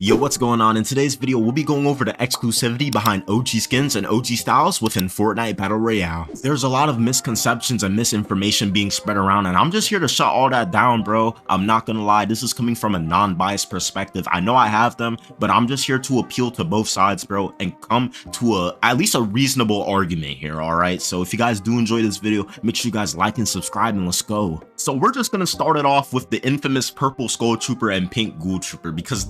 Yo, what's going on? In today's video, we'll be going over the exclusivity behind OG skins and OG styles within Fortnite Battle Royale. There's a lot of misconceptions and misinformation being spread around, and I'm just here to shut all that down, bro. I'm not gonna lie, this is coming from a non-biased perspective. I know I have them, but I'm just here to appeal to both sides, bro, and come to at least a reasonable argument here, alright? So if you guys do enjoy this video, make sure you guys like and subscribe, and let's go. So we're just gonna start it off with the infamous purple skull trooper and pink ghoul trooper, because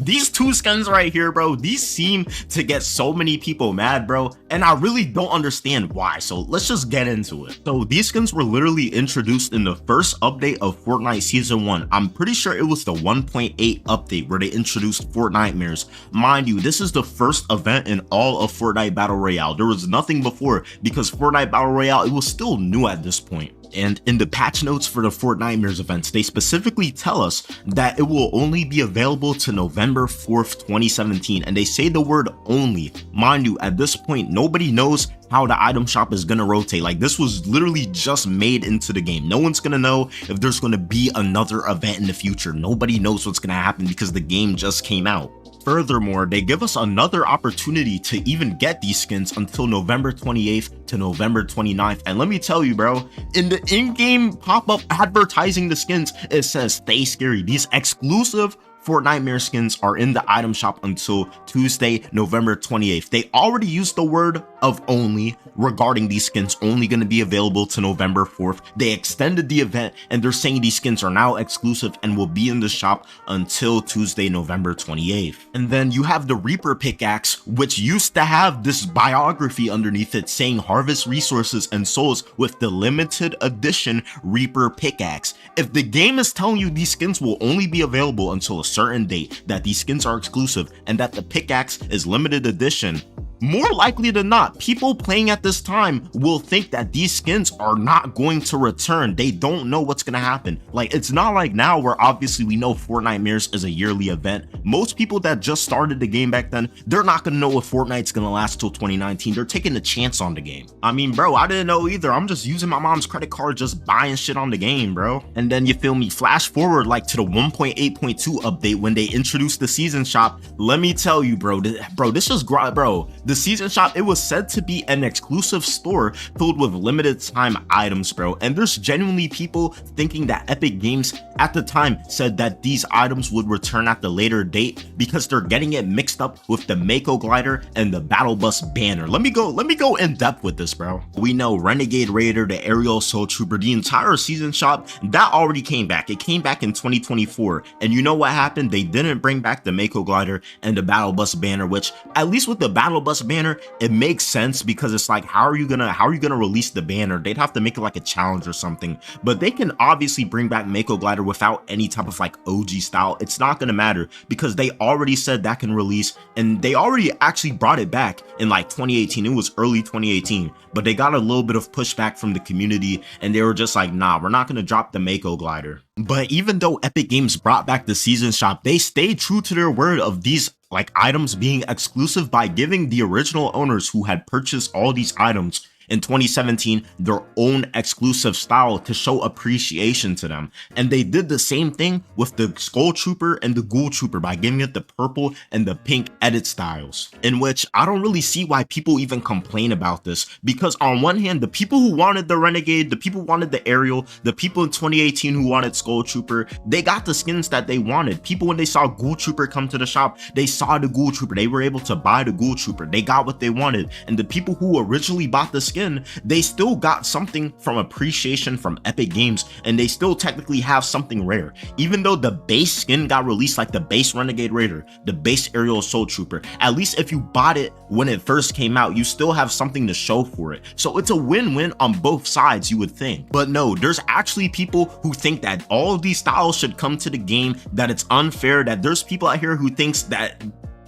these two skins right here, bro, these seem to get so many people mad, bro, and I really don't understand why. So let's just get into it. So these skins were literally introduced in the first update of Fortnite Season 1. I'm pretty sure it was the 1.8 update where they introduced Fortnitemares. Mind you, this is the first event in all of Fortnite Battle Royale. There was nothing before, because Fortnite Battle Royale, it was still new at this point. And in the patch notes for the Fortnitemares events, they specifically tell us that it will only be available to November 4th, 2017. And they say the word only. Mind you, at this point, nobody knows how the item shop is gonna rotate. Like, this was literally just made into the game. No one's gonna know if there's gonna be another event in the future. Nobody knows what's gonna happen because the game just came out. Furthermore, they give us another opportunity to even get these skins until November 28th to November 29th. And let me tell you, bro, in the in-game pop-up advertising the skins, it says stay scary. These exclusive Fortnitemare skins are in the item shop until Tuesday, November 28th. They already used the word of only regarding these skins only going to be available to November 4th. They extended the event and they're saying these skins are now exclusive and will be in the shop until Tuesday, November 28th. And then you have the Reaper pickaxe, which used to have this biography underneath it saying harvest resources and souls with the limited edition Reaper pickaxe. If the game is telling you these skins will only be available until a certain date, that these skins are exclusive, and that the pickaxe is limited edition, more likely than not, people playing at this time will think that these skins are not going to return. They don't know what's going to happen. Like, it's not like now where obviously we know Fortnitemares is a yearly event. Most people that just started the game back then, they're not going to know if Fortnite's going to last till 2019. They're taking a chance on the game. I mean, bro, I didn't know either. I'm just using my mom's credit card, just buying shit on the game, bro. And then you feel me, flash forward like to the 1.8.2 update when they introduced the season shop. Let me tell you, bro, this is bro. The season shop, it was said to be an exclusive store filled with limited time items, bro. And there's genuinely people thinking that Epic Games at the time said that these items would return at the later date because they're getting it mixed up with the Mako glider and the battle bus banner. Let me go in depth with this, bro. We know Renegade Raider, the Aerial Soul Trooper, the entire season shop, that already came back. It came back in 2024. And you know what happened? They didn't bring back the Mako glider and the battle bus banner, which at least with the battle bus banner, it makes sense because it's like, how are you gonna release the banner? They'd have to make it like a challenge or something. But they can obviously bring back Mako glider without any type of like OG style. It's not gonna matter because they already said that can release, and they already actually brought it back in like 2018. It was early 2018, but they got a little bit of pushback from the community and they were just like, nah, we're not gonna drop the Mako glider. But even though Epic Games brought back the season shop, they stayed true to their word of these like items being exclusive by giving the original owners who had purchased all these items in 2017 their own exclusive style to show appreciation to them. And they did the same thing with the Skull Trooper and the Ghoul Trooper by giving it the purple and the pink edit styles, in which I don't really see why people even complain about this, because on one hand, the people who wanted the Renegade, the people who wanted the Aerial, the people in 2018 who wanted Skull Trooper, they got the skins that they wanted. People, when they saw Ghoul Trooper come to the shop, they saw the Ghoul Trooper, they were able to buy the Ghoul Trooper, they got what they wanted. And the people who originally bought the skin, they still got something from appreciation from Epic Games, and they still technically have something rare. Even though the base skin got released, like the base Renegade Raider, the base Aerial Soul Trooper, at least if you bought it when it first came out, you still have something to show for it. So it's a win-win on both sides, you would think. But no, there's actually people who think that all of these styles should come to the game, that it's unfair, that there's people out here who thinks that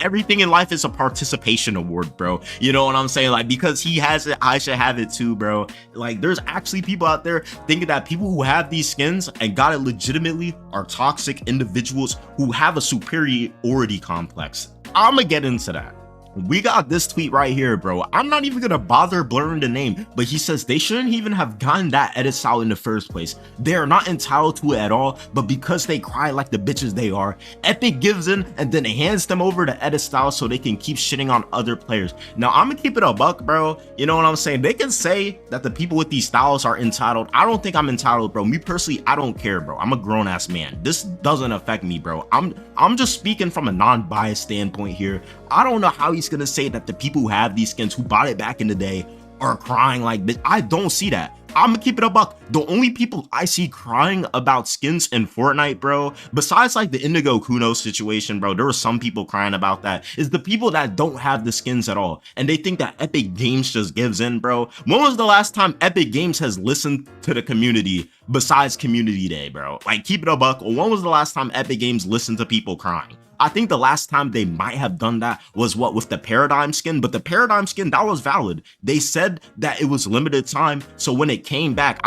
everything in life is a participation award, bro. You know what I'm saying? Like, because he has it, I should have it too, bro. Like, there's actually people out there thinking that people who have these skins and got it legitimately are toxic individuals who have a superiority complex. I'ma get into that. We got this tweet right here, bro. I'm not even gonna bother blurring the name, but he says they shouldn't even have gotten that edit style in the first place. They are not entitled to it at all, but because they cry like the bitches they are, Epic gives in and then hands them over to edit style so they can keep shitting on other players. Now, I'm gonna keep it a buck, bro. You know what I'm saying? They can say that the people with these styles are entitled. I don't think I'm entitled, bro. Me personally, I don't care, bro. I'm a grown-ass man. This doesn't affect me, bro. I'm just speaking from a non-biased standpoint here. I don't know how he's gonna say that the people who have these skins, who bought it back in the day, are crying like this. I don't see that. I'm gonna keep it a buck. The only people I see crying about skins in Fortnite, bro, besides like the Indigo Kuno situation, bro, there were some people crying about that, is the people that don't have the skins at all. And they think that Epic Games just gives in, bro. When was the last time Epic Games has listened to the community besides Community Day, bro? Like, keep it a buck. When was the last time Epic Games listened to people crying? I think the last time they might have done that was with the Paradigm skin, but the Paradigm skin, that was valid. They said that it was limited time, so when it came back,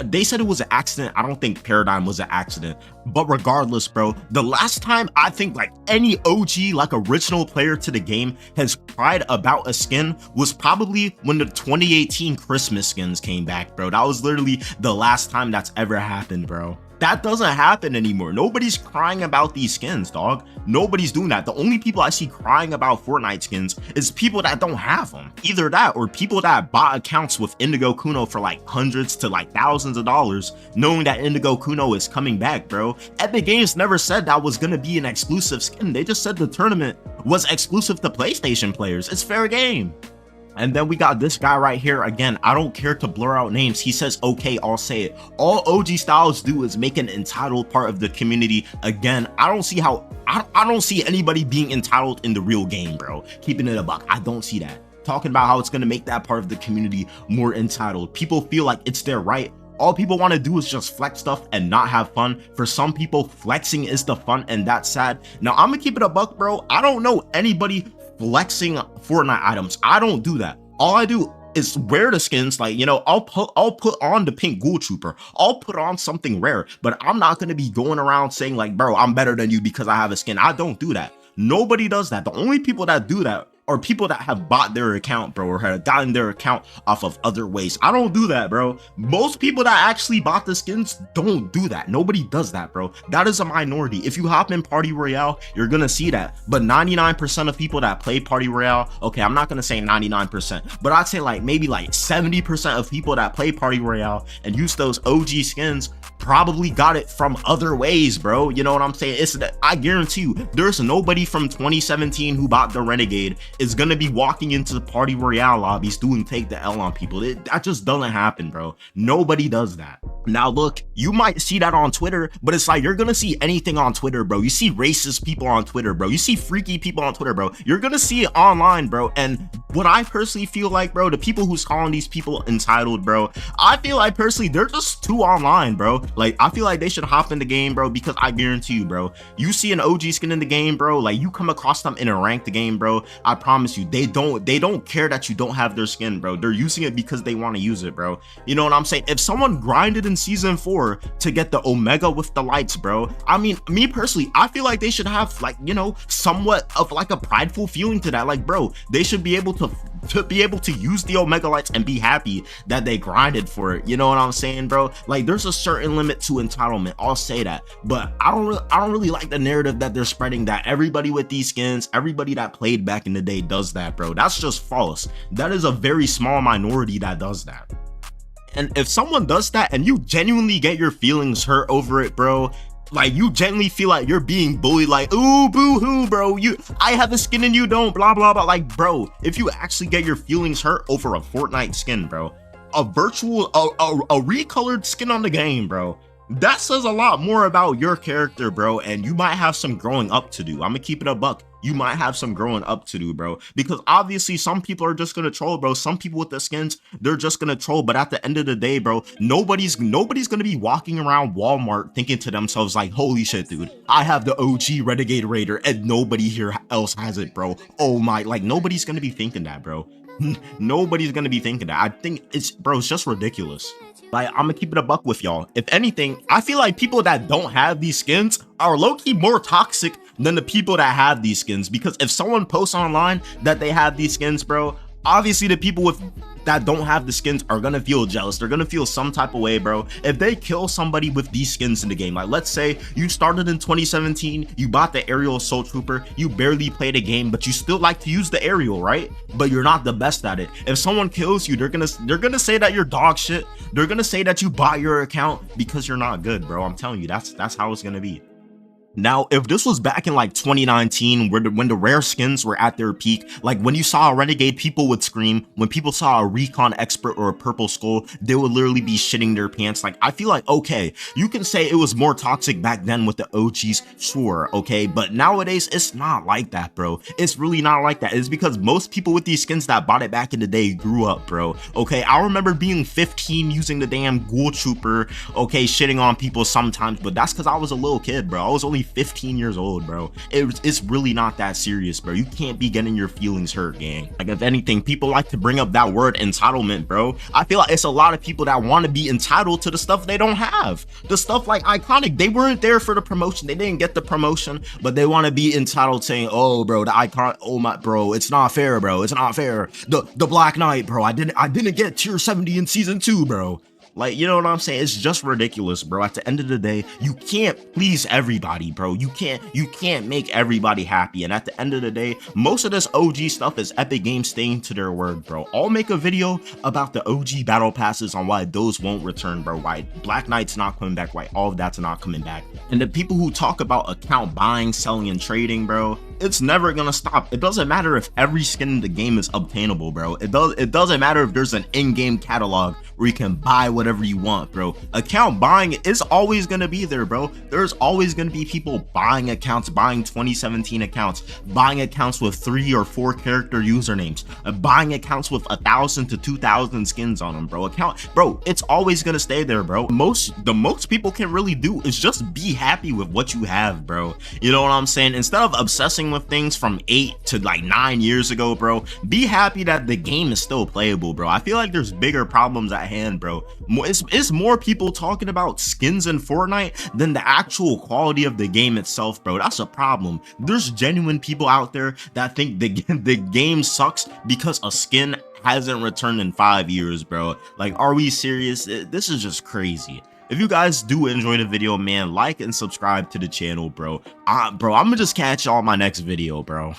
they said it was an accident. I don't think Paradigm was an accident, but regardless, bro, the last time I think like any OG, like original player to the game has cried about a skin was probably when the 2018 Christmas skins came back, bro. That was literally the last time that's ever happened, bro. That doesn't happen anymore. Nobody's crying about these skins, dog. Nobody's doing that. The only people I see crying about Fortnite skins is people that don't have them. Either that or people that bought accounts with Indigo Kuno for like hundreds to like thousands of dollars, knowing that Indigo Kuno is coming back, bro. Epic Games never said that was gonna be an exclusive skin. They just said the tournament was exclusive to PlayStation players. It's fair game. And then we got this guy right here. Again, I don't care to blur out names. He says, okay, I'll say it. All OG styles do is make an entitled part of the community. Again, I don't see how, I don't see anybody being entitled in the real game, bro. Keeping it a buck. I don't see that. Talking about how it's going to make that part of the community more entitled. People feel like it's their right. All people want to do is just flex stuff and not have fun. For some people, flexing is the fun, and that's sad. Now, I'm going to keep it a buck, bro. I don't know anybody flexing Fortnite items. I don't do that. All I do is wear the skins. Like, you know, I'll put on the pink ghoul trooper. I'll put on something rare, but I'm not going to be going around saying like, bro, I'm better than you because I have a skin. I don't do that. Nobody does that. The only people that do that are people that have bought their account, bro, or have gotten their account off of other ways. I don't do that, bro. Most people that actually bought the skins don't do that. Nobody does that, bro. That is a minority. If you hop in Party Royale, you're gonna see that. But 99% of people that play Party Royale, okay, I'm not gonna say 99%, but I'd say like maybe like 70% of people that play Party Royale and use those OG skins probably got it from other ways, bro. You know what I'm saying? It's that I guarantee you, there's nobody from 2017 who bought the Renegade is gonna be walking into the Party Royale lobbies doing take the L on people. That just doesn't happen, bro. Nobody does that. Now look, you might see that on Twitter, but it's like you're gonna see anything on Twitter, bro. You see racist people on Twitter, bro. You see freaky people on Twitter, bro. You're gonna see it online, bro. And what I personally feel like, bro, the people who's calling these people entitled, bro, I feel like personally they're just too online, bro. Like, I feel like they should hop in the game, bro, because I guarantee you, bro, you see an OG skin in the game, bro, like you come across them in a ranked game, bro, I promise you, they don't care that you don't have their skin, bro. They're using it because they want to use it, bro. You know what I'm saying? If someone grinded in season 4 to get the Omega with the lights, bro, I mean, me personally, I feel like they should have, like, you know, somewhat of like a prideful feeling to that. Like, bro, they should be able to use the Omega lights and be happy that they grinded for it. You know what I'm saying, bro? Like, there's a certain limit to entitlement. I'll say that, but I don't really like the narrative that they're spreading that everybody with these skins, everybody that played back in the day does that, bro. That's just false. That is a very small minority that does that. And if someone does that and you genuinely get your feelings hurt over it, bro, like you genuinely feel like you're being bullied, like, ooh, boo-hoo, bro, I have a skin and you don't, blah, blah, blah. Like, bro, if you actually get your feelings hurt over a Fortnite skin, bro, a recolored skin on the game, bro, that says a lot more about your character, bro, and you might have some growing up to do. I'm gonna keep it a buck. You might have some growing up to do, bro, because obviously some people are just gonna troll, bro. Some people with the skins, they're just gonna troll, but at the end of the day, bro, nobody's gonna be walking around Walmart thinking to themselves like, holy shit, dude, I have the OG Renegade Raider and nobody here else has it, bro. Oh my, like, nobody's gonna be thinking that, bro. Nobody's gonna be thinking that. I think it's just ridiculous. Like, I'm gonna keep it a buck with y'all. If anything, I feel like people that don't have these skins are low-key more toxic than the people that have these skins. Because if someone posts online that they have these skins, bro, obviously the people that don't have the skins are gonna feel jealous. They're gonna feel some type of way, bro. If they kill somebody with these skins in the game, like let's say you started in 2017, you bought the aerial assault trooper, you barely played a game, but you still like to use the aerial, right? But you're not the best at it. If someone kills you, they're gonna say that you're dog shit. They're gonna say that you bought your account because you're not good, bro. I'm telling you, that's how it's gonna be. Now, if this was back in like 2019, when the rare skins were at their peak, like when you saw a renegade, people would scream. When people saw a recon expert or a purple skull, they would literally be shitting their pants. Like, I feel like, okay, you can say it was more toxic back then with the OGs, sure, okay, but nowadays it's not like that, bro. It's really not like that. It's because most people with these skins that bought it back in the day grew up, bro. Okay, I remember being 15 using the damn ghoul trooper, okay, shitting on people sometimes, but that's because I was a little kid, bro. I was only 15 years old, bro. It's really not that serious, bro. You can't be getting your feelings hurt, gang. Like, if anything, people like to bring up that word entitlement, bro. I feel like it's a lot of people that want to be entitled to the stuff they don't have. The stuff like Iconic, they weren't there for the promotion. They didn't get the promotion, but they want to be entitled, saying, oh, bro, the Icon, oh my, bro, it's not fair, bro. It's not fair. The Black Knight, bro. I didn't get tier 70 in season 2, bro. Like, you know what I'm saying? It's just ridiculous, bro. At the end of the day, you can't please everybody, bro. You can't make everybody happy. And at the end of the day, most of this OG stuff is Epic Games staying to their word, bro. I'll make a video about the OG battle passes on why those won't return, bro. Why Black Knight's not coming back, why all of that's not coming back. And the people who talk about account buying, selling, and trading, bro, it's never gonna stop. It doesn't matter if every skin in the game is obtainable, bro. It doesn't matter if there's an in-game catalog where you can buy whatever you want, bro. Account buying is always gonna be there, bro. There's always gonna be people buying accounts, buying 2017 accounts, buying accounts with 3 or 4 character usernames, buying accounts with 1,000 to 2,000 skins on them, bro. Bro, it's always gonna stay there, bro. The most people can really do is just be happy with what you have, bro. You know what I'm saying? Instead of obsessing with things from 8 to like 9 years ago, bro, be happy that the game is still playable, bro. I feel like there's bigger problems at hand, bro. It's more people talking about skins in Fortnite than the actual quality of the game itself, bro. That's a problem. There's genuine people out there that think the game sucks because a skin hasn't returned in 5 years, bro. Like, are we serious? This is just crazy. If you guys do enjoy the video, man, like and subscribe to the channel, bro. Bro, I'm gonna just catch y'all in my next video, bro.